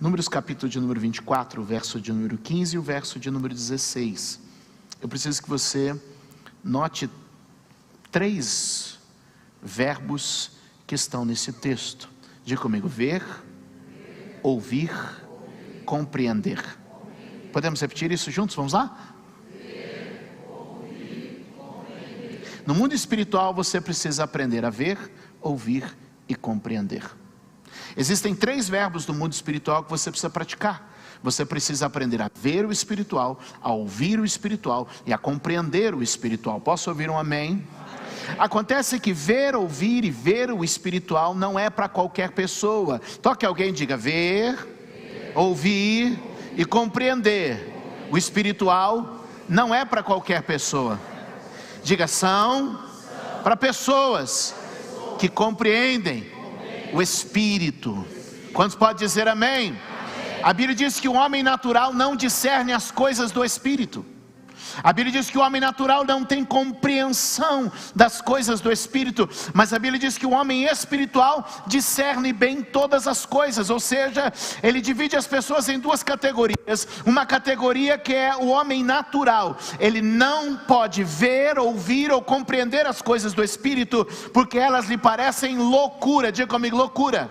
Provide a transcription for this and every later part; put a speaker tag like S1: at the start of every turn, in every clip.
S1: Números capítulo de número 24, o verso de número 15 e o verso de número 16. Eu preciso que você note 3 verbos que estão nesse texto. Diga comigo: ver, ouvir, compreender. Podemos repetir isso juntos? Vamos lá? Ver, ouvir, compreender. No mundo espiritual você precisa aprender a ver, ouvir e compreender. Existem 3 verbos do mundo espiritual que você precisa praticar. Você precisa aprender a ver o espiritual, a ouvir o espiritual e a compreender o espiritual. Posso ouvir um amém? Acontece que ver, ouvir e ver o espiritual não é para qualquer pessoa. Toque alguém e diga: ver, ouvir e compreender. O espiritual não é para qualquer pessoa. Diga: são para pessoas que compreendem o Espírito. Quantos podem dizer amém? A Bíblia diz que o homem natural não discerne as coisas do Espírito. A Bíblia diz que o homem natural não tem compreensão das coisas do Espírito, mas a Bíblia diz que o homem espiritual discerne bem todas as coisas. Ou seja, ele divide as pessoas em 2 categorias. Uma categoria que é o homem natural. Ele não pode ver, ouvir ou compreender as coisas do Espírito, porque elas lhe parecem loucura. Diga comigo: loucura.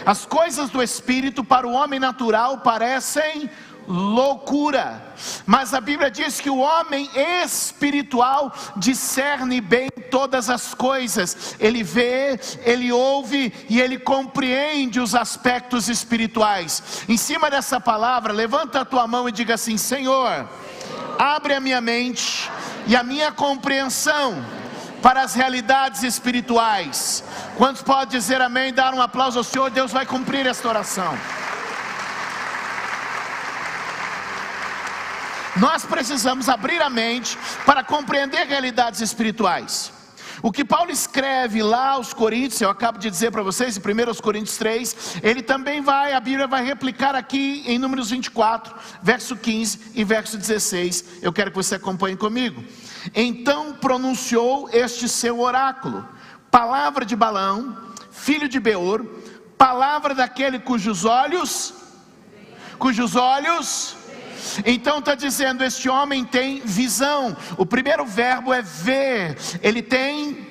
S1: As coisas do Espírito para o homem natural parecem loucura, mas a Bíblia diz que o homem espiritual discerne bem todas as coisas. Ele vê, ele ouve e ele compreende os aspectos espirituais. Em cima dessa palavra, levanta a tua mão e diga assim: Senhor, abre a minha mente e a minha compreensão para as realidades espirituais. Quantos podem dizer amém? Dar um aplauso ao Senhor. Deus vai cumprir esta oração. Nós precisamos abrir a mente para compreender realidades espirituais. O que Paulo escreve lá aos Coríntios, eu acabo de dizer para vocês, em 1 Coríntios 3, ele também a Bíblia vai replicar aqui em Números 24, verso 15 e verso 16. Eu quero que você acompanhe comigo. Então pronunciou este seu oráculo: palavra de Balaão, filho de Beor, palavra daquele cujos olhos. Então está dizendo, este homem tem visão. O primeiro verbo é ver. Ele tem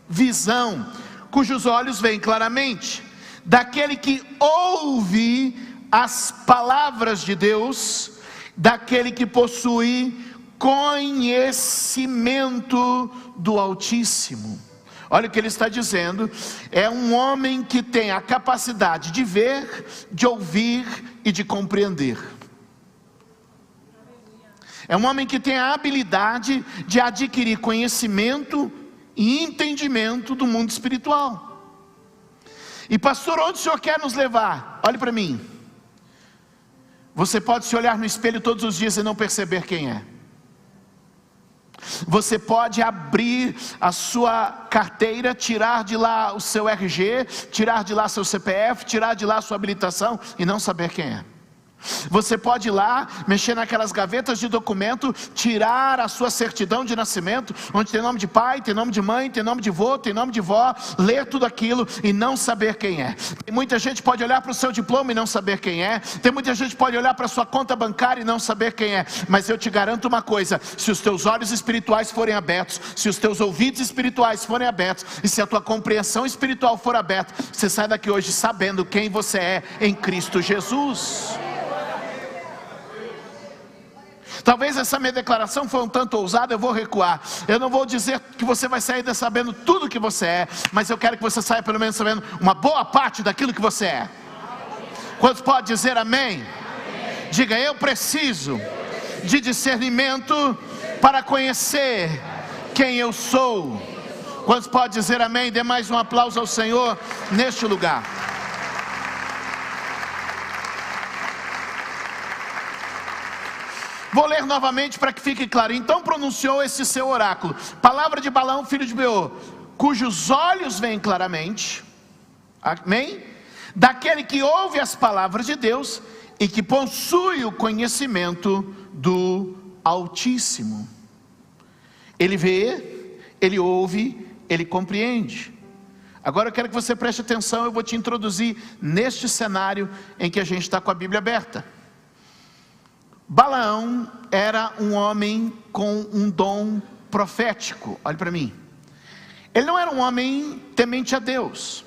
S1: visão, cujos olhos veem claramente. Daquele que ouve as palavras de Deus, daquele que possui conhecimento do Altíssimo. Olha o que ele está dizendo: é um homem que tem a capacidade de ver, de ouvir e de compreender. É um homem que tem a habilidade de adquirir conhecimento e entendimento do mundo espiritual. E pastor, onde o senhor quer nos levar? Olhe para mim. Você pode se olhar no espelho todos os dias e não perceber quem é. Você pode abrir a sua carteira, tirar de lá o seu RG, tirar de lá seu CPF, tirar de lá a sua habilitação e não saber quem é. Você pode ir lá, mexer naquelas gavetas de documento, tirar a sua certidão de nascimento, onde tem nome de pai, tem nome de mãe, tem nome de vô, tem nome de vó, ler tudo aquilo e não saber quem é. Tem muita gente que pode olhar para o seu diploma e não saber quem é. Tem muita gente que pode olhar para a sua conta bancária e não saber quem é. Mas eu te garanto uma coisa: se os teus olhos espirituais forem abertos, se os teus ouvidos espirituais forem abertos, e se a tua compreensão espiritual for aberta, você sai daqui hoje sabendo quem você é em Cristo Jesus. Talvez essa minha declaração foi um tanto ousada, eu vou recuar. Eu não vou dizer que você vai sair sabendo tudo que você é, mas eu quero que você saia pelo menos sabendo uma boa parte daquilo que você é. Quantos podem dizer amém? Diga: eu preciso de discernimento para conhecer quem eu sou. Quantos podem dizer amém? Dê mais um aplauso ao Senhor neste lugar. Vou ler novamente para que fique claro. Então pronunciou esse seu oráculo: palavra de Balaão, filho de Beor, cujos olhos veem claramente. Amém? Daquele que ouve as palavras de Deus e que possui o conhecimento do Altíssimo. Ele vê, ele ouve, ele compreende. Agora eu quero que você preste atenção, eu vou te introduzir neste cenário em que a gente está com a Bíblia aberta. Balaão era um homem com um dom profético, olhe para mim. Ele não era um homem temente a Deus,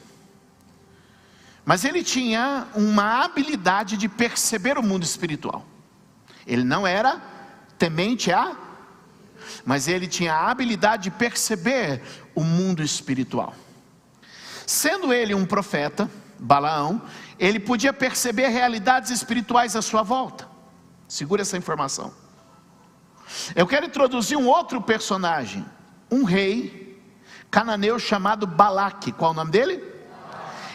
S1: mas ele tinha uma habilidade de perceber o mundo espiritual. Ele não era temente a, mas ele tinha a habilidade de perceber o mundo espiritual. Sendo ele um profeta, Balaão, ele podia perceber realidades espirituais à sua volta. Segura essa informação. Eu quero introduzir um outro personagem, um rei cananeu chamado Balaque. Qual o nome dele?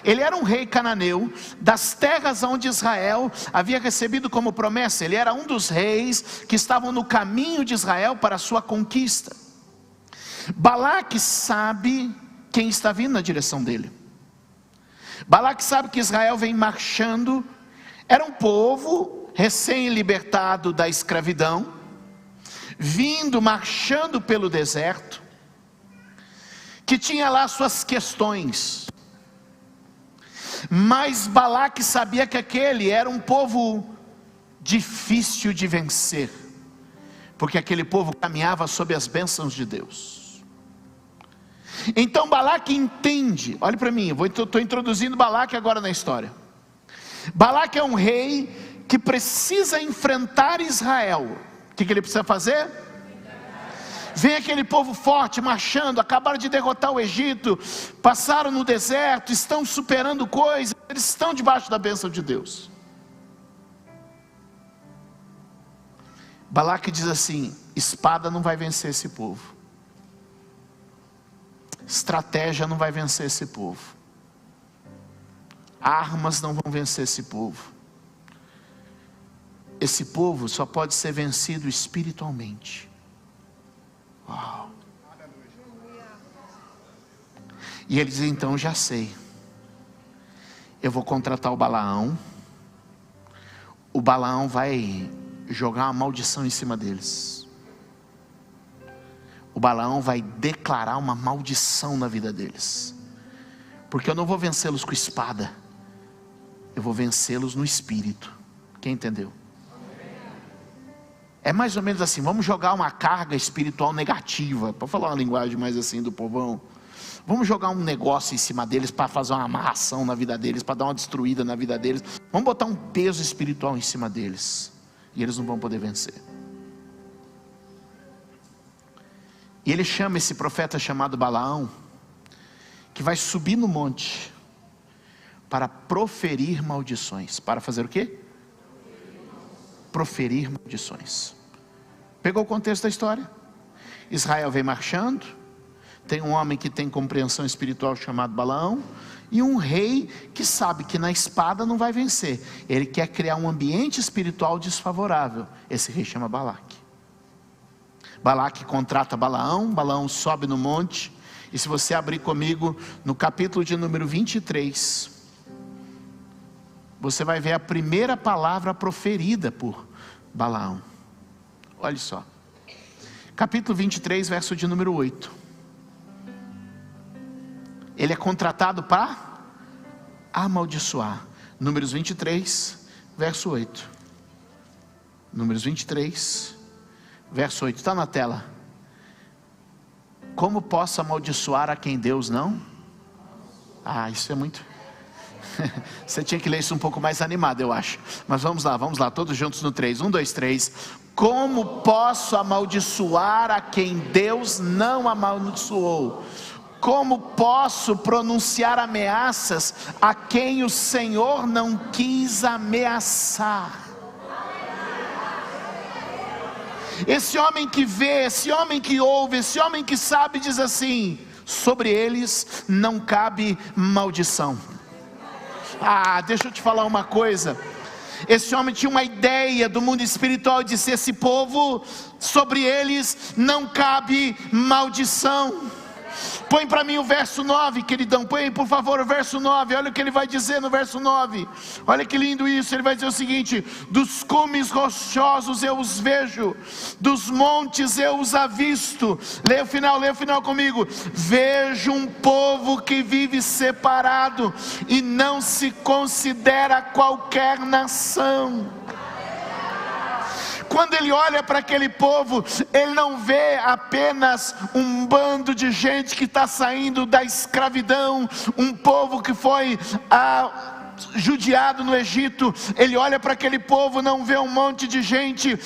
S1: Ele era um rei cananeu das terras onde Israel havia recebido como promessa. Ele era um dos reis que estavam no caminho de Israel para a sua conquista. Balaque sabe quem está vindo na direção dele. Balaque sabe que Israel vem marchando. Era um povo recém-libertado da escravidão, vindo, marchando pelo deserto, que tinha lá suas questões. Mas Balaque sabia que aquele era um povo difícil de vencer, porque aquele povo caminhava sob as bênçãos de Deus. Então Balaque entende, olhe para mim, eu estou introduzindo Balaque agora na história. Balaque é um rei que precisa enfrentar Israel. O que ele precisa fazer? Vem aquele povo forte marchando, acabaram de derrotar o Egito, passaram no deserto, estão superando coisas, eles estão debaixo da bênção de Deus. Balaque diz assim: espada não vai vencer esse povo, estratégia não vai vencer esse povo, armas não vão vencer esse povo. Esse povo só pode ser vencido espiritualmente. Uau. E ele diz: então já sei, eu vou contratar o Balaão. O Balaão vai jogar uma maldição em cima deles. O Balaão vai declarar uma maldição na vida deles, porque eu não vou vencê-los com espada, eu vou vencê-los no espírito. Quem entendeu? É mais ou menos assim: vamos jogar uma carga espiritual negativa, para falar uma linguagem mais assim do povão. Vamos jogar um negócio em cima deles, para fazer uma amarração na vida deles, para dar uma destruída na vida deles. Vamos botar um peso espiritual em cima deles, e eles não vão poder vencer. E ele chama esse profeta chamado Balaão, que vai subir no monte para proferir maldições. Para fazer o quê? Proferir maldições. Pegou o contexto da história? Israel vem marchando, tem um homem que tem compreensão espiritual chamado Balaão, e um rei que sabe que na espada não vai vencer. Ele quer criar um ambiente espiritual desfavorável. Esse rei chama Balaque. Balaque contrata Balaão. Balaão sobe no monte, e se você abrir comigo no capítulo de número 23, você vai ver a primeira palavra proferida por Balaão. Olha só, capítulo 23, verso de número 8. Ele é contratado para amaldiçoar. Números 23, verso 8. Números 23, verso 8, está na tela. Como posso amaldiçoar a quem Deus não? Isso é muito... Você tinha que ler isso um pouco mais animado, eu acho. Mas vamos lá, todos juntos no 3, 1, 2, 3. Como posso amaldiçoar a quem Deus não amaldiçoou? Como posso pronunciar ameaças a quem o Senhor não quis ameaçar? Esse homem que vê, esse homem que ouve, esse homem que sabe, diz assim: sobre eles não cabe maldição. Deixa eu te falar uma coisa. Esse homem tinha uma ideia do mundo espiritual, de ser esse povo, sobre eles não cabe maldição. Põe para mim o verso 9, queridão, põe aí por favor o verso 9, olha o que ele vai dizer no verso 9, olha que lindo isso, ele vai dizer o seguinte: dos cumes rochosos eu os vejo, dos montes eu os avisto. Leia o final comigo. Vejo um povo que vive separado e não se considera qualquer nação. Quando ele olha para aquele povo, ele não vê apenas um bando de gente que está saindo da escravidão, um povo que foi judiado no Egito. Ele olha para aquele povo, não vê um monte de gente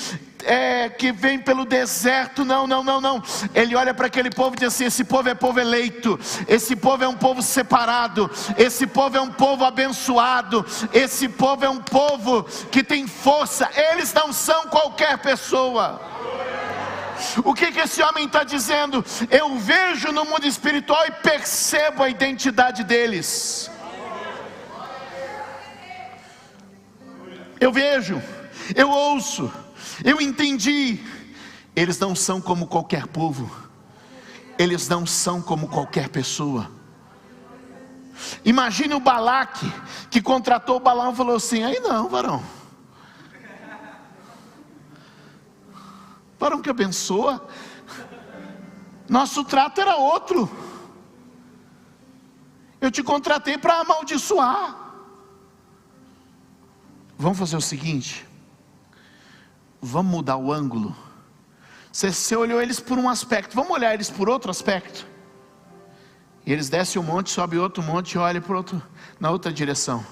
S1: que vem pelo deserto, não. Ele olha para aquele povo e diz assim: esse povo é povo eleito, esse povo é um povo separado, esse povo é um povo abençoado, esse povo é um povo que tem força. Eles não são qualquer pessoa. O que esse homem está dizendo? Eu vejo no mundo espiritual e percebo a identidade deles. Eu vejo, eu ouço, eu entendi. Eles não são como qualquer povo, eles não são como qualquer pessoa. Imagine o Balaque, que contratou o Balaão e falou assim: aí não, varão que abençoa, nosso trato era outro, eu te contratei para amaldiçoar. Vamos fazer o seguinte, vamos mudar o ângulo. Você olhou eles por um aspecto, vamos olhar eles por outro aspecto. E eles descem um monte, sobe outro monte e olham na outra direção.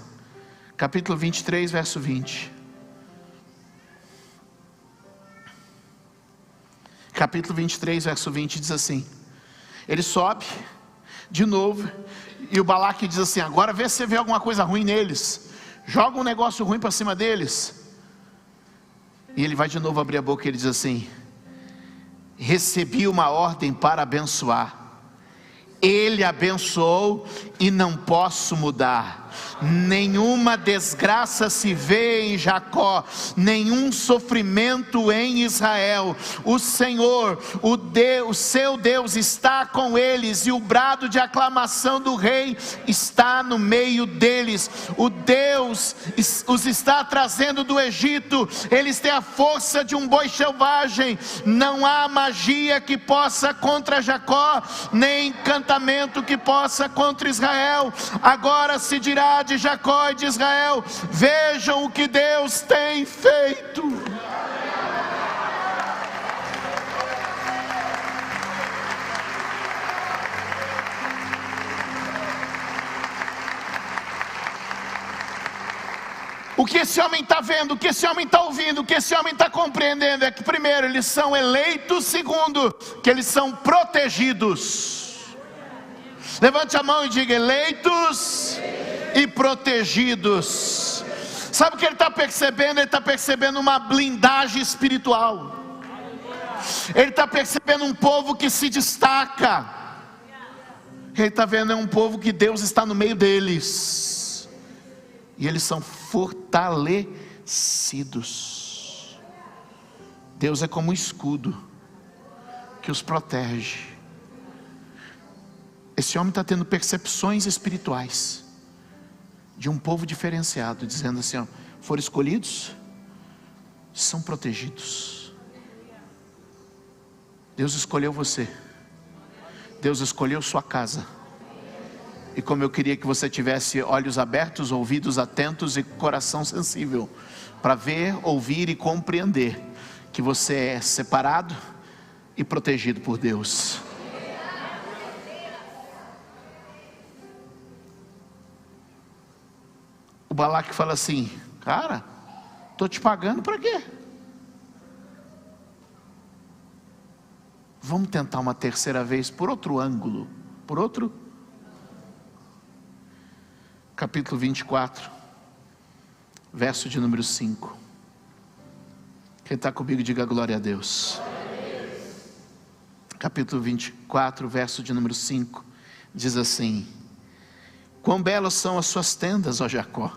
S1: Capítulo 23, verso 20. Capítulo 23, verso 20 diz assim: ele sobe de novo, e o Balaque diz assim: agora vê se você vê alguma coisa ruim neles, joga um negócio ruim para cima deles. E ele vai de novo abrir a boca e ele diz assim: recebi uma ordem para abençoar, ele abençoou e não posso mudar. Nenhuma desgraça se vê em Jacó, nenhum sofrimento em Israel. O Senhor, o seu Deus está com eles, e o brado de aclamação do rei está no meio deles. O Deus os está trazendo do Egito, eles têm a força de um boi selvagem. Não há magia que possa contra Jacó, nem encantamento que possa contra Israel. Agora se dirá de Jacó e de Israel: vejam o que Deus tem feito. O que esse homem está vendo, o que esse homem está ouvindo, o que esse homem está compreendendo é que, primeiro, eles são eleitos; segundo, que eles são protegidos. Levante a mão e diga: eleitos e protegidos. Sabe o que ele está percebendo? Ele está percebendo uma blindagem espiritual. Ele está percebendo um povo que se destaca. Ele está vendo um povo que Deus está no meio deles, e eles são fortalecidos. Deus é como um escudo que os protege. Esse homem está tendo percepções espirituais de um povo diferenciado, dizendo assim: ó, foram escolhidos, são protegidos. Deus escolheu você, Deus escolheu sua casa. E como eu queria que você tivesse olhos abertos, ouvidos atentos e coração sensível, para ver, ouvir e compreender que você é separado e protegido por Deus. O Balaque fala assim: cara, estou te pagando para quê? Vamos tentar uma terceira vez por outro ângulo, por outro. Capítulo 24, verso de número 5. Quem está comigo, diga glória a Deus. Capítulo 24, verso de número 5, diz assim: quão belas são as suas tendas, ó Jacó,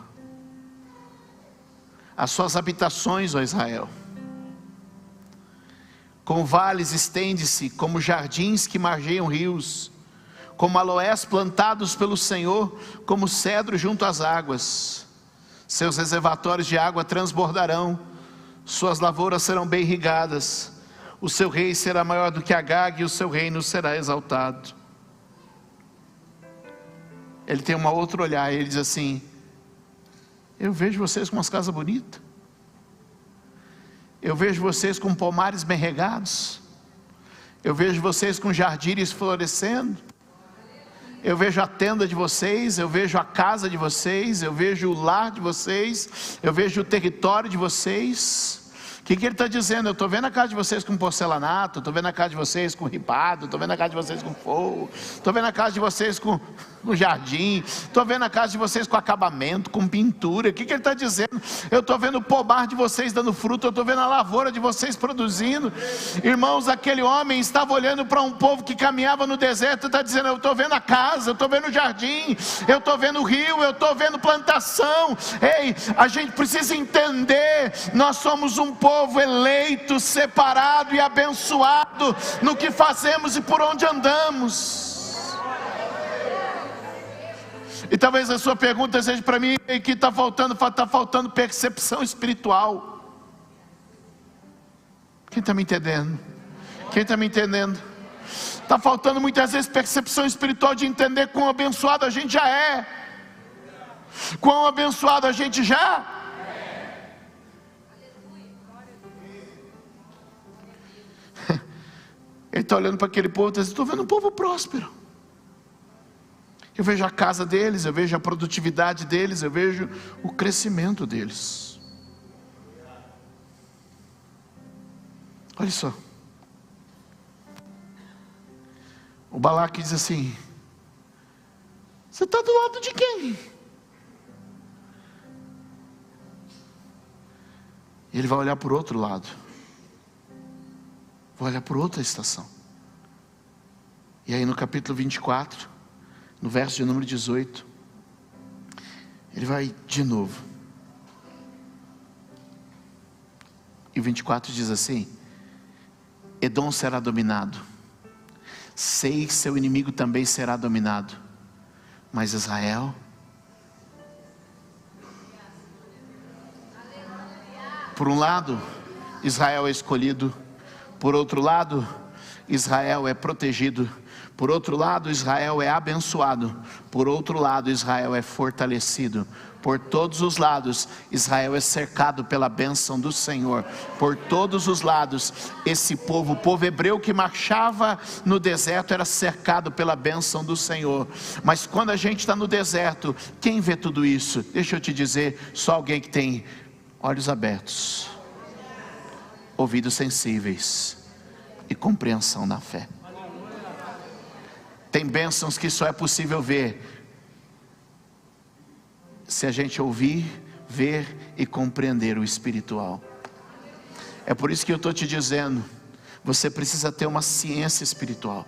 S1: as suas habitações, ó Israel. Com vales estende-se como jardins que margeiam rios, como aloés plantados pelo Senhor, como cedro junto às águas. Seus reservatórios de água transbordarão, suas lavouras serão bem irrigadas. O seu rei será maior do que Agag, e o seu reino será exaltado. Ele tem um outro olhar, ele diz assim: eu vejo vocês com umas casas bonitas, eu vejo vocês com pomares bem regados, eu vejo vocês com jardins florescendo, eu vejo a tenda de vocês, eu vejo a casa de vocês, eu vejo o lar de vocês, eu vejo o território de vocês. O que ele está dizendo? Eu estou vendo a casa de vocês com porcelanato, estou vendo a casa de vocês com ripado, estou vendo a casa de vocês com fogo, estou vendo a casa de vocês com jardim, estou vendo a casa de vocês com acabamento, com pintura. O que ele está dizendo? Eu estou vendo o pomar de vocês dando fruto, eu estou vendo a lavoura de vocês produzindo. Irmãos, aquele homem estava olhando para um povo que caminhava no deserto e está dizendo: eu estou vendo a casa, eu estou vendo o jardim, eu estou vendo o rio, eu estou vendo plantação. Ei, a gente precisa entender, nós somos um povo eleito, separado e abençoado no que fazemos e por onde andamos. E talvez a sua pergunta seja para mim: que está faltando percepção espiritual. Quem está me entendendo? Quem está me entendendo? Está faltando muitas vezes percepção espiritual de entender quão abençoado a gente já é, quão abençoado a gente já. Ele está olhando para aquele povo e está dizendo: estou vendo um povo próspero. Eu vejo a casa deles, eu vejo a produtividade deles, eu vejo o crescimento deles. Olha só. O Balaque diz assim: você está do lado de quem? Ele vai olhar por outro lado. Vou olhar por outra estação. E aí no capítulo 24, no verso de número 18, ele vai de novo. E o 24 diz assim: Edom será dominado, Seir, seu inimigo, também será dominado, mas Israel, por um lado, Israel é escolhido, por outro lado, Israel é protegido, por outro lado, Israel é abençoado, por outro lado, Israel é fortalecido. Por todos os lados, Israel é cercado pela bênção do Senhor. Por todos os lados, esse povo, o povo hebreu que marchava no deserto, era cercado pela bênção do Senhor. Mas quando a gente está no deserto, quem vê tudo isso? Deixa eu te dizer, só alguém que tem olhos abertos, ouvidos sensíveis e compreensão na fé. Tem bênçãos que só é possível ver se a gente ouvir, ver e compreender o espiritual. É por isso que eu estou te dizendo, você precisa ter uma ciência espiritual,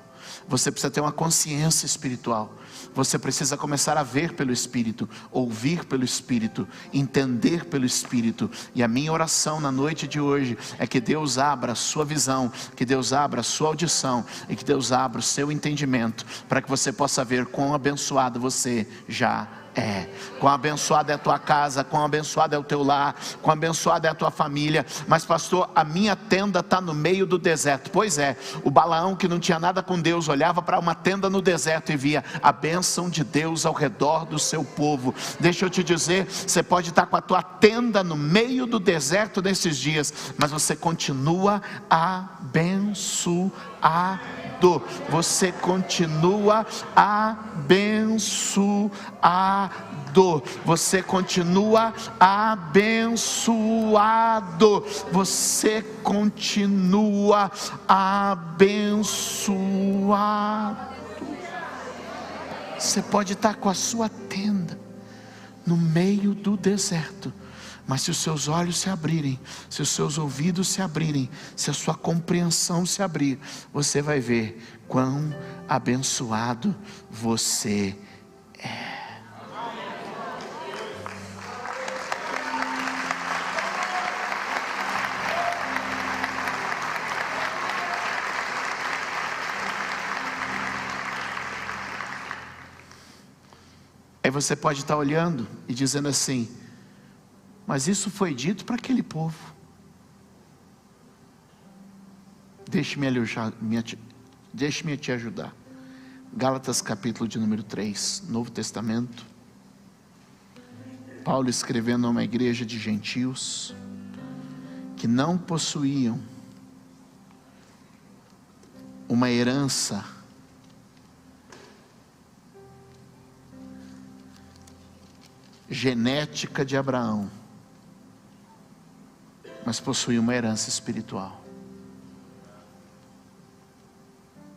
S1: você precisa ter uma consciência espiritual, você precisa começar a ver pelo Espírito, ouvir pelo Espírito, entender pelo Espírito. E a minha oração na noite de hoje é que Deus abra a sua visão, que Deus abra a sua audição e que Deus abra o seu entendimento, para que você possa ver quão abençoado você já é. Quão abençoada é a tua casa, quão abençoado é o teu lar, quão abençoada é a tua família. Mas pastor, a minha tenda está no meio do deserto. Pois é, o Balaão, que não tinha nada com Deus, olhava para uma tenda no deserto e via a bênção de Deus ao redor do seu povo. Deixa eu te dizer, você pode estar com a tua tenda no meio do deserto nesses dias, mas você continua abençoado. Você continua abençoado. Você continua abençoado. Você continua abençoado. Você pode estar com a sua tenda no meio do deserto, mas se os seus olhos se abrirem, se os seus ouvidos se abrirem, se a sua compreensão se abrir, você vai ver quão abençoado você é. Aí você pode estar olhando e dizendo assim: mas isso foi dito para aquele povo. Deixe-me te ajudar. Gálatas capítulo de número 3, Novo Testamento. Paulo escrevendo a uma igreja de gentios que não possuíam uma herança genética de Abraão, mas possuíam uma herança espiritual.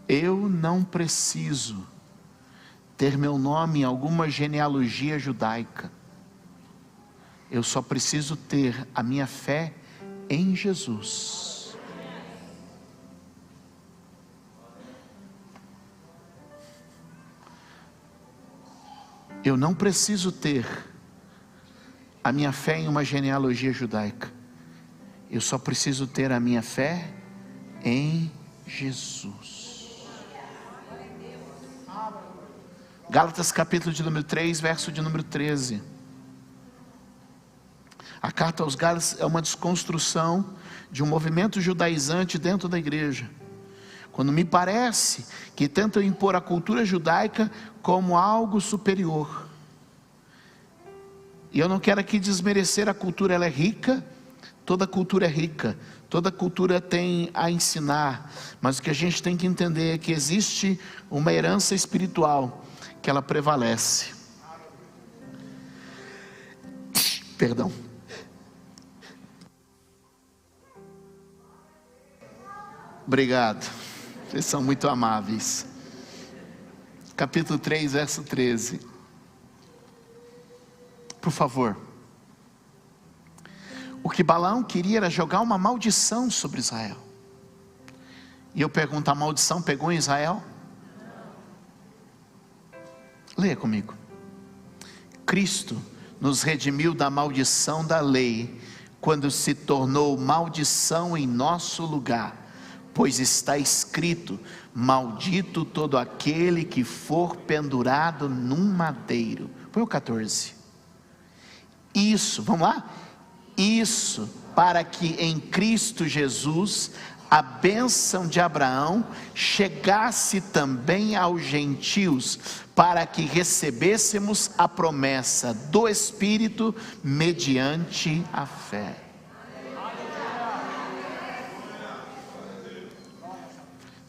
S1: Eu não preciso ter meu nome em alguma genealogia judaica. Eu só preciso ter a minha fé em Jesus. Eu não preciso ter a minha fé em uma genealogia judaica. Eu só preciso ter a minha fé em Jesus. Gálatas capítulo de número 3, verso de número 13. A carta aos Gálatas é uma desconstrução de um movimento judaizante dentro da igreja. Quando me parece que tentam impor a cultura judaica como algo superior. E eu não quero aqui desmerecer a cultura, ela é rica, toda cultura é rica, toda cultura tem a ensinar, mas o que a gente tem que entender é que existe uma herança espiritual, que ela prevalece. Perdão. Obrigado, vocês são muito amáveis. Capítulo 3, verso 13. Por favor. O que Balaão queria era jogar uma maldição sobre Israel. E eu pergunto: a maldição pegou em Israel? Leia comigo. Cristo nos redimiu da maldição da lei, quando se tornou maldição em nosso lugar. Pois está escrito: maldito todo aquele que for pendurado num madeiro. Põe o 14. Isso, vamos lá? Isso para que em Cristo Jesus a bênção de Abraão chegasse também aos gentios, para que recebêssemos a promessa do Espírito mediante a fé.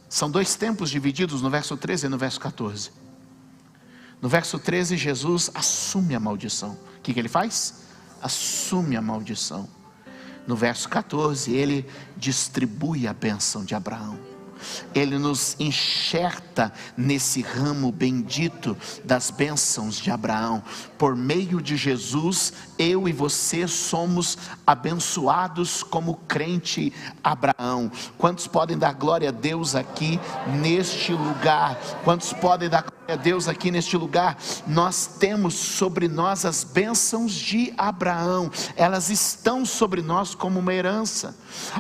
S1: São dois tempos divididos no verso 13 e no verso 14. No verso 13, Jesus assume a maldição. O que ele faz? Assume a maldição. No verso 14, ele distribui a bênção de Abraão. Ele nos enxerta nesse ramo bendito das bênçãos de Abraão. Por meio de Jesus, eu e você somos abençoados como crente Abraão. Quantos podem dar glória a Deus aqui neste lugar? Quantos podem dar glória a Deus aqui neste lugar? Nós temos sobre nós as bênçãos de Abraão. Elas estão sobre nós como uma herança.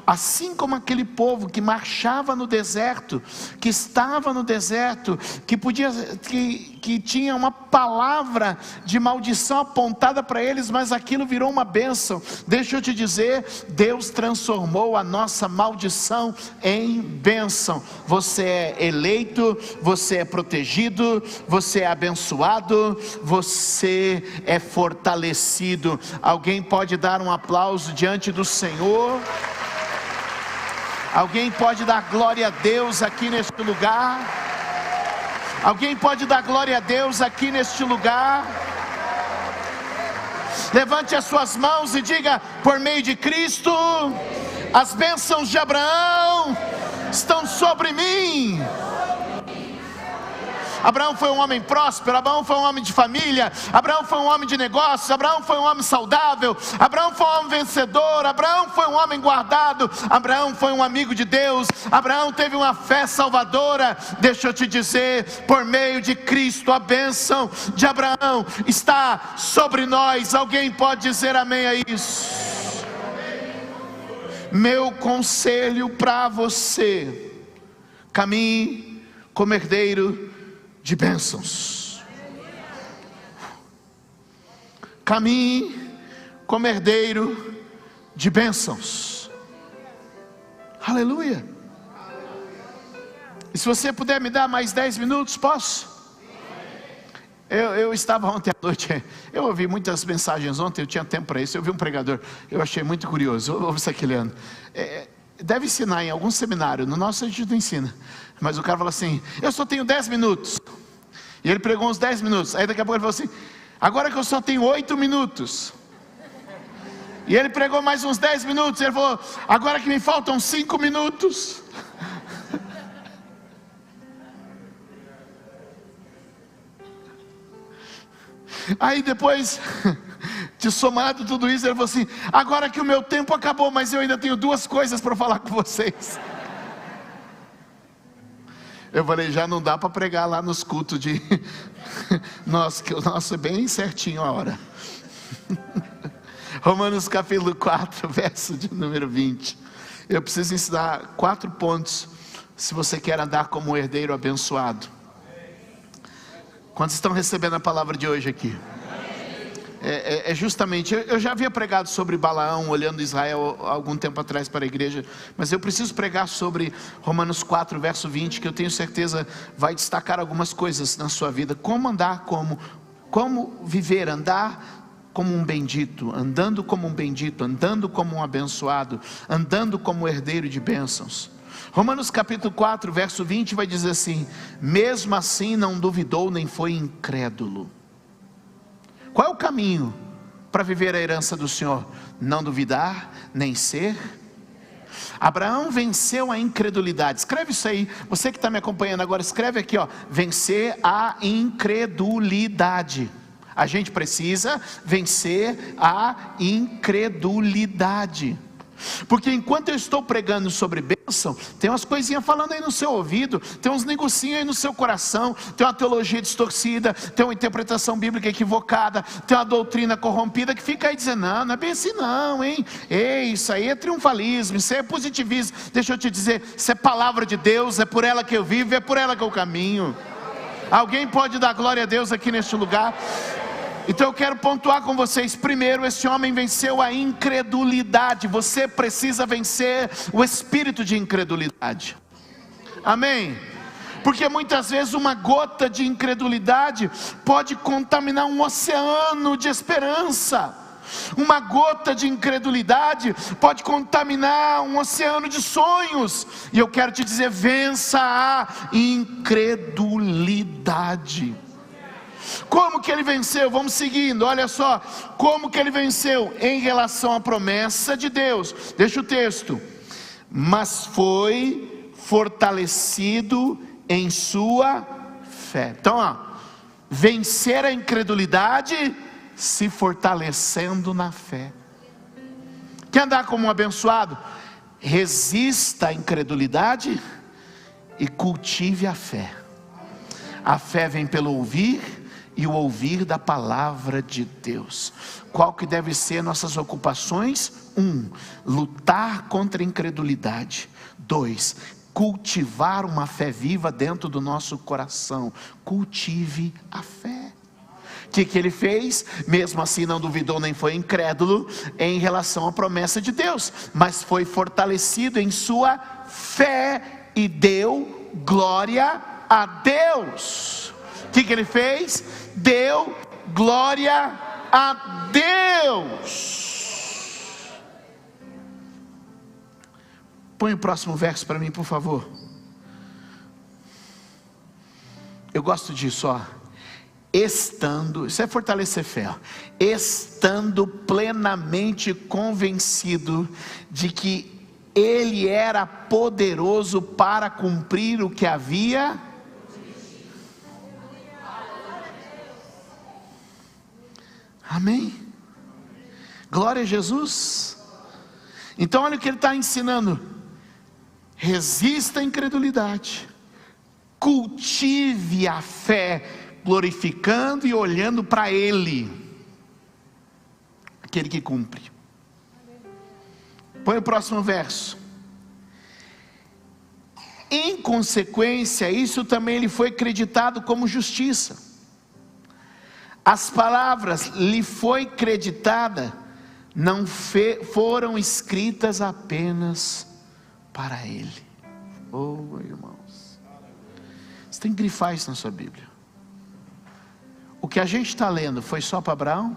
S1: Assim como aquele povo que marchava no deserto, que estava no deserto, que tinha uma palavra de maldição apontada para eles, mas aquilo virou uma bênção. Deixa eu te dizer, Deus transformou a nossa maldição em bênção. Você é eleito, você é protegido, você é abençoado, você é fortalecido. Alguém pode dar um aplauso diante do Senhor? Alguém pode dar glória a Deus aqui neste lugar? Alguém pode dar glória a Deus aqui neste lugar? Levante as suas mãos e diga: por meio de Cristo, as bênçãos de Abraão estão sobre mim. Abraão foi um homem próspero, Abraão foi um homem de família, Abraão foi um homem de negócios, Abraão foi um homem saudável, Abraão foi um homem vencedor, Abraão foi um homem guardado, Abraão foi um amigo de Deus, Abraão teve uma fé salvadora. Deixa eu te dizer, por meio de Cristo, a bênção de Abraão está sobre nós. Alguém pode dizer amém a isso? Meu conselho para você: caminhe como herdeiro de bênçãos. caminhe como herdeiro de bênçãos. Aleluia. E se você puder me dar mais 10 minutos, posso? Eu estava ontem à noite, eu ouvi muitas mensagens ontem, eu tinha tempo para isso. Eu vi um pregador, eu achei muito curioso. Ouve isso aqui, Leandro. Deve ensinar em algum seminário, no nosso a gente não ensina. Mas o cara falou assim: eu só tenho 10 minutos. E ele pregou uns 10 minutos. Aí daqui a pouco ele falou assim: agora que eu só tenho 8 minutos. E ele pregou mais uns 10 minutos. Ele falou: agora que me faltam 5 minutos. Aí depois de somado tudo isso, ele falou assim: agora que o meu tempo acabou, mas eu ainda tenho 2 coisas para falar com vocês. Eu falei: já não dá para pregar lá nos cultos de nossa, que o nosso é bem certinho a hora. Romanos capítulo 4, verso de número 20. Eu preciso ensinar 4 pontos, se você quer andar como um herdeiro abençoado. Quantos estão recebendo a palavra de hoje aqui? Justamente, eu já havia pregado sobre Balaão, olhando Israel há algum tempo atrás para a igreja, mas eu preciso pregar sobre Romanos 4, verso 20, que eu tenho certeza vai destacar algumas coisas na sua vida. Como andar como viver, andar como um bendito, andando como um bendito, andando como um abençoado, andando como herdeiro de bênçãos. Romanos capítulo 4, verso 20 vai dizer assim: mesmo assim não duvidou nem foi incrédulo. Qual é o caminho para viver a herança do Senhor? Não duvidar, nem ser. Abraão venceu a incredulidade. Escreve isso aí, você que está me acompanhando agora, escreve aqui, ó: vencer a incredulidade. A gente precisa vencer a incredulidade. Porque enquanto eu estou pregando sobre bênção, tem umas coisinhas falando aí no seu ouvido, tem uns negocinhos aí no seu coração, tem uma teologia distorcida, tem uma interpretação bíblica equivocada, tem uma doutrina corrompida que fica aí dizendo: não, não é bem assim não, hein? Ei, isso aí é triunfalismo, isso aí é positivismo. Deixa eu te dizer, isso é palavra de Deus, é por ela que eu vivo, é por ela que eu caminho. Alguém pode dar glória a Deus aqui neste lugar? Então eu quero pontuar com vocês. Primeiro, esse homem venceu a incredulidade. Você precisa vencer o espírito de incredulidade. Amém? Porque muitas vezes uma gota de incredulidade pode contaminar um oceano de esperança. Uma gota de incredulidade pode contaminar um oceano de sonhos. E eu quero te dizer: vença a incredulidade. Como que ele venceu? Vamos seguindo, olha só. Como que ele venceu? Em relação à promessa de Deus. Deixa o texto: mas foi fortalecido em sua fé. Então, ó, vencer a incredulidade se fortalecendo na fé. Quer andar como um abençoado? Resista à incredulidade e cultive a fé. A fé vem pelo ouvir, e o ouvir da palavra de Deus. Qual que deve ser nossas ocupações? 1. Lutar contra a incredulidade. 2. Cultivar uma fé viva dentro do nosso coração. Cultive a fé. O que ele fez? Mesmo assim não duvidou nem foi incrédulo em relação à promessa de Deus, mas foi fortalecido em sua fé e deu glória a Deus. O que ele fez? Deu glória a Deus. Põe o próximo verso para mim, por favor. Eu gosto disso, ó. Estando, isso é fortalecer fé, ó. Estando plenamente convencido de que ele era poderoso para cumprir o que havia. Amém? Glória a Jesus. Então olha o que ele está ensinando: resista à incredulidade, cultive a fé, glorificando e olhando para Ele, aquele que cumpre. Põe o próximo verso. Em consequência, isso também lhe foi acreditado como justiça. As palavras lhe foi creditada não foram escritas apenas para ele. Oh, irmãos, você tem que grifar isso na sua Bíblia. O que a gente está lendo foi só para Abraão?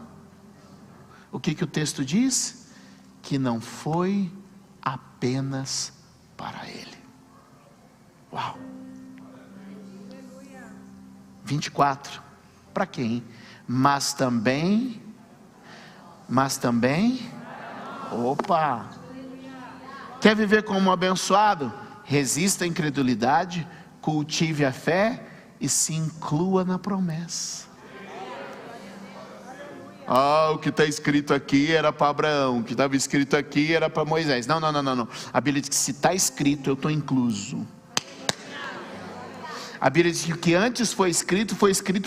S1: O que o texto diz? Que não foi apenas para ele. Uau! 24. Para quem? Mas também. Opa! Quer viver como um abençoado? Resista à incredulidade, cultive a fé e se inclua na promessa. O que está escrito aqui era para Abraão, o que estava escrito aqui era para Moisés. Não. A Bíblia diz que se está escrito, eu estou incluso. A Bíblia diz que o que antes foi escrito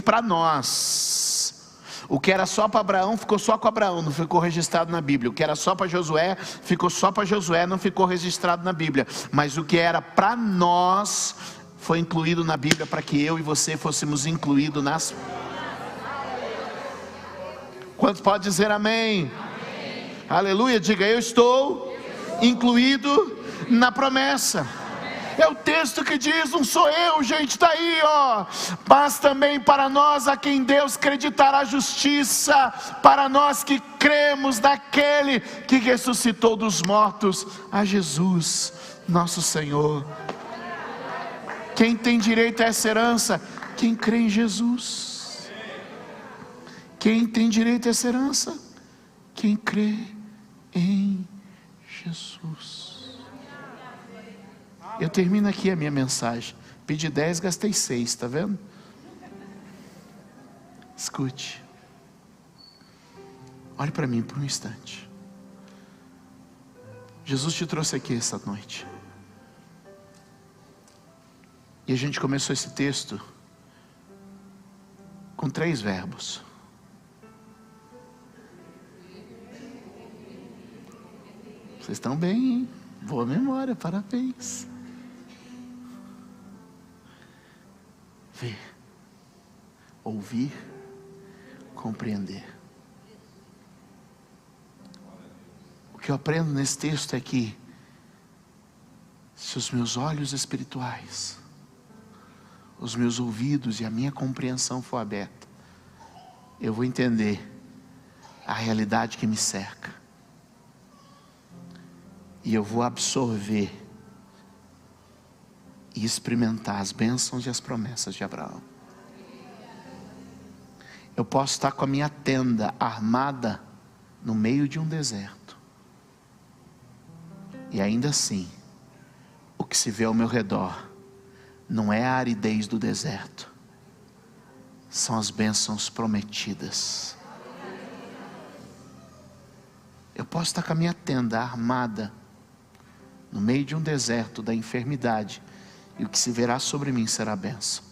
S1: para nós. O que era só para Abraão, ficou só com Abraão, não ficou registrado na Bíblia. O que era só para Josué, ficou só para Josué, não ficou registrado na Bíblia. Mas o que era para nós, foi incluído na Bíblia, para que eu e você fôssemos incluídos nas... Quantos pode dizer amém? Amém. Aleluia, diga, eu estou incluído na promessa. É o texto que diz, não sou eu, gente, está aí, mas também para nós a quem Deus creditará justiça, para nós que cremos naquele que ressuscitou dos mortos, a Jesus, nosso Senhor. Quem tem direito a essa herança? Quem crê em Jesus. Quem tem direito a essa herança? Quem crê em Jesus. Eu termino aqui a minha mensagem. Pedi 10, gastei 6, está vendo? Escute. Olhe para mim por um instante. Jesus te trouxe aqui essa noite. E a gente começou esse texto com 3 verbos. Vocês estão bem, hein? Boa memória, parabéns. Ver, ouvir, compreender. O que eu aprendo nesse texto é que, se os meus olhos espirituais, os meus ouvidos e a minha compreensão for aberta, eu vou entender a realidade que me cerca. E eu vou absorver e experimentar as bênçãos e as promessas de Abraão. Eu posso estar com a minha tenda armada no meio de um deserto, e ainda assim, o que se vê ao meu redor não é a aridez do deserto, são as bênçãos prometidas. Eu posso estar com a minha tenda armada no meio de um deserto da enfermidade, e o que se verá sobre mim será bênção.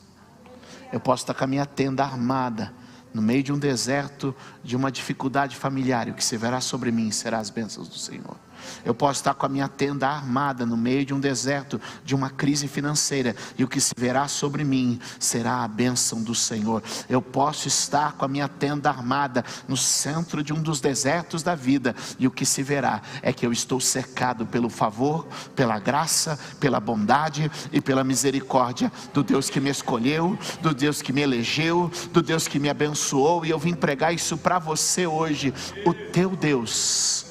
S1: Eu posso estar com a minha tenda armada no meio de um deserto de uma dificuldade familiar, e o que se verá sobre mim será as bênçãos do Senhor. Eu posso estar com a minha tenda armada no meio de um deserto de uma crise financeira, e o que se verá sobre mim será a bênção do Senhor. Eu posso estar com a minha tenda armada no centro de um dos desertos da vida, e o que se verá é que eu estou cercado pelo favor, pela graça, pela bondade e pela misericórdia do Deus que me escolheu, do Deus que me elegeu, do Deus que me abençoou. E eu vim pregar isso para você hoje. O teu Deus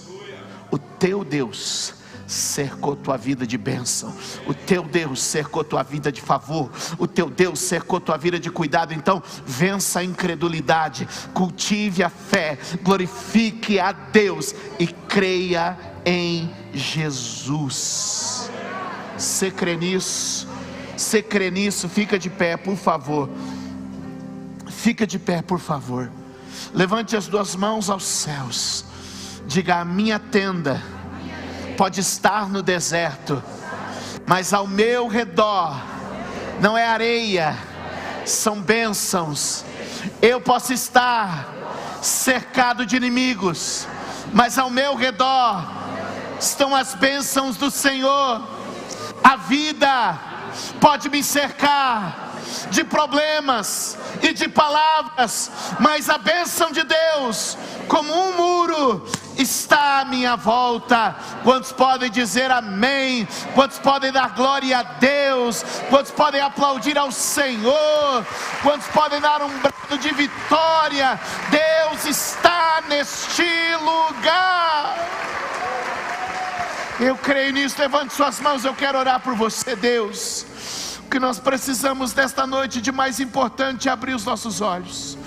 S1: cercou tua vida de bênção. O teu Deus cercou tua vida de favor. O teu Deus cercou tua vida de cuidado. Então vença a incredulidade, cultive a fé, glorifique a Deus e creia em Jesus. Você crê nisso? Você crê nisso? Fica de pé, por favor. Fica de pé, por favor. Levante as 2 mãos aos céus. Diga: a minha tenda pode estar no deserto, mas ao meu redor não é areia, são bênçãos. Eu posso estar cercado de inimigos, mas ao meu redor estão as bênçãos do Senhor. A vida pode me cercar, de problemas e de palavras, mas a bênção de Deus, como um muro, está à minha volta. Quantos podem dizer amém? Quantos podem dar glória a Deus? Quantos podem aplaudir ao Senhor? Quantos podem dar um brado de vitória? Deus está neste lugar. Eu creio nisso. Levante suas mãos, eu quero orar por você. Deus, o que nós precisamos nesta noite de mais importante é abrir os nossos olhos.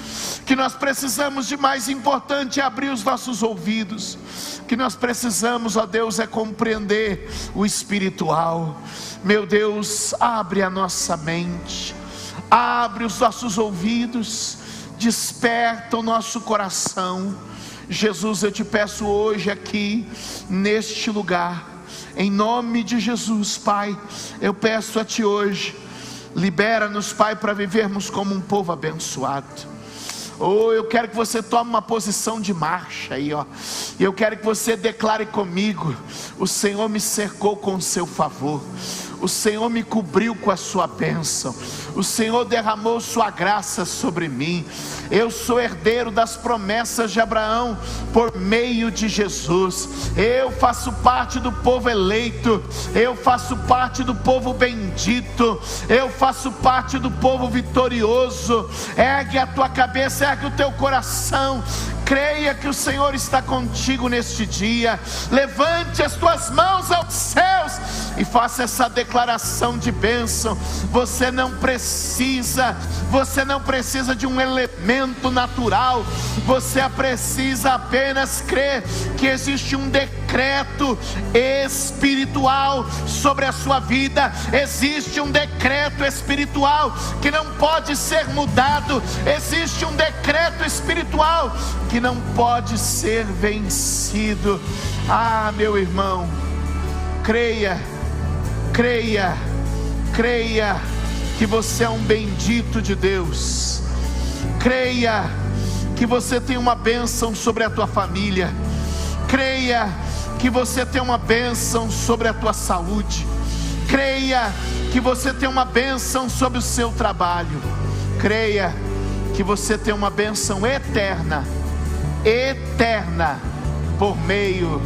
S1: Que nós precisamos de mais importante é abrir os nossos ouvidos. Que nós precisamos, ó Deus, é compreender o espiritual. Meu Deus, abre a nossa mente, abre os nossos ouvidos, desperta o nosso coração. Jesus, eu te peço hoje aqui, neste lugar, em nome de Jesus, Pai, eu peço a Ti hoje, libera-nos, Pai, para vivermos como um povo abençoado. Oh, eu quero que você tome uma posição de marcha aí, ó. E eu quero que você declare comigo: o Senhor me cercou com o seu favor, o Senhor me cobriu com a sua bênção, o Senhor derramou sua graça sobre mim. Eu sou herdeiro das promessas de Abraão por meio de Jesus. Eu faço parte do povo eleito, eu faço parte do povo bendito, eu faço parte do povo vitorioso. Ergue a tua cabeça, ergue o teu coração. Creia que o Senhor está contigo neste dia. Levante as tuas mãos aos céus e faça essa declaração de bênção. Você não precisa de um elemento natural. Você precisa apenas crer que existe um decreto espiritual sobre a sua vida. Existe um decreto espiritual que não pode ser mudado. Existe um decreto espiritual que não pode ser vencido. Ah, meu irmão, creia que você é um bendito de Deus. Creia que você tem uma bênção sobre a tua família. Creia que você tem uma bênção sobre a tua saúde. Creia que você tem uma bênção sobre o seu trabalho. Creia que você tem uma bênção eterna por meio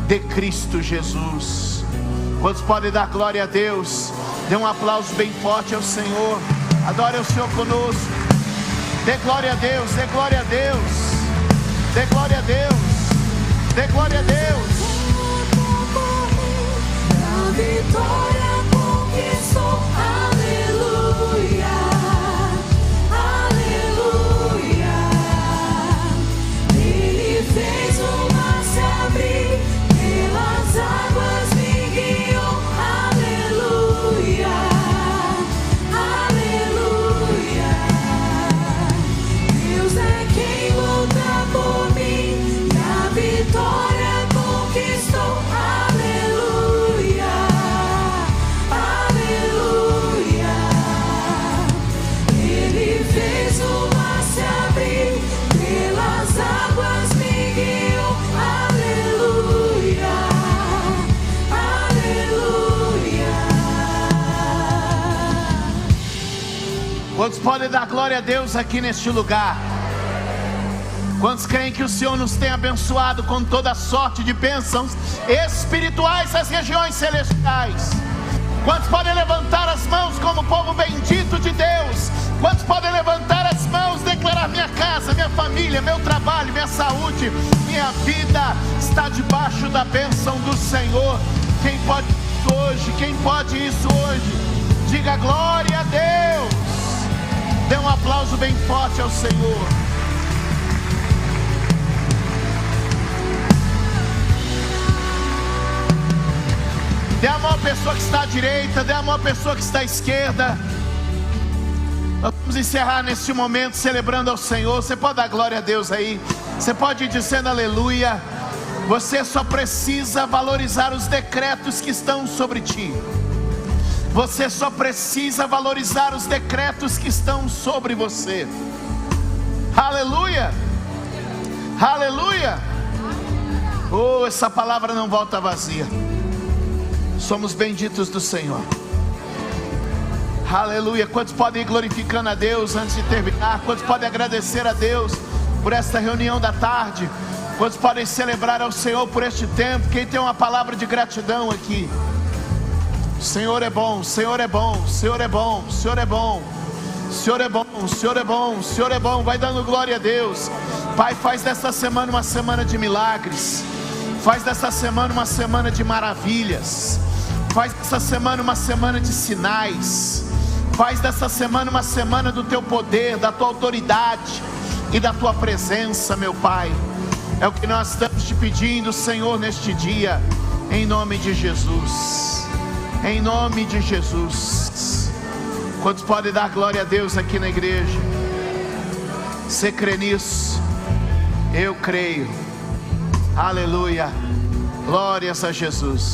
S1: de Cristo Jesus. Quantos podem dar glória a Deus? Dê um aplauso bem forte ao Senhor. Adore o Senhor conosco. Dê glória a Deus, dê glória a Deus, dê glória a Deus, dê glória a Deus.
S2: A vitória conquistou, aleluia. Fez o mar se abrir, pelas águas me guiou, aleluia, aleluia. Deus é quem luta por mim, e a vitória conquistou, aleluia, aleluia. Ele fez o mar se abrir, pelas águas me guiou, aleluia, aleluia.
S1: Quantos podem dar glória a Deus aqui neste lugar? Quantos creem que o Senhor nos tem abençoado com toda sorte de bênçãos espirituais nas regiões celestiais? Quantos podem levantar as mãos como povo bendito de Deus? Quantos podem levantar as mãos, declarar: minha casa, minha família, meu trabalho, minha saúde, minha vida está debaixo da bênção do Senhor? Quem pode isso hoje? Quem pode isso hoje? Diga glória a Deus. Dê um aplauso bem forte ao Senhor. Dê a mão à pessoa que está à direita, dê a mão à pessoa que está à esquerda. Nós vamos encerrar neste momento celebrando ao Senhor. Você pode dar glória a Deus aí, você pode ir dizendo aleluia. Você só precisa valorizar os decretos que estão sobre ti. Você só precisa valorizar os decretos que estão sobre você. Aleluia, aleluia. Oh, essa palavra não volta vazia. Somos benditos do Senhor. Aleluia. Quantos podem ir glorificando a Deus antes de terminar? Quantos podem agradecer a Deus por esta reunião da tarde? Quantos podem celebrar ao Senhor por este tempo? Quem tem uma palavra de gratidão aqui? O Senhor é bom, o Senhor é bom, o Senhor é bom, o Senhor é bom, o Senhor é bom, o Senhor é bom, o Senhor é bom. Vai dando glória a Deus. Pai, faz desta semana uma semana de milagres. Faz dessa semana uma semana de maravilhas. Faz dessa semana uma semana de sinais. Faz dessa semana uma semana do teu poder, da tua autoridade e da tua presença, meu Pai. É o que nós estamos te pedindo, Senhor, neste dia, em nome de Jesus. Em nome de Jesus. Quantos podem dar glória a Deus aqui na igreja? Você crê nisso? Eu creio. Aleluia. Glórias a Jesus.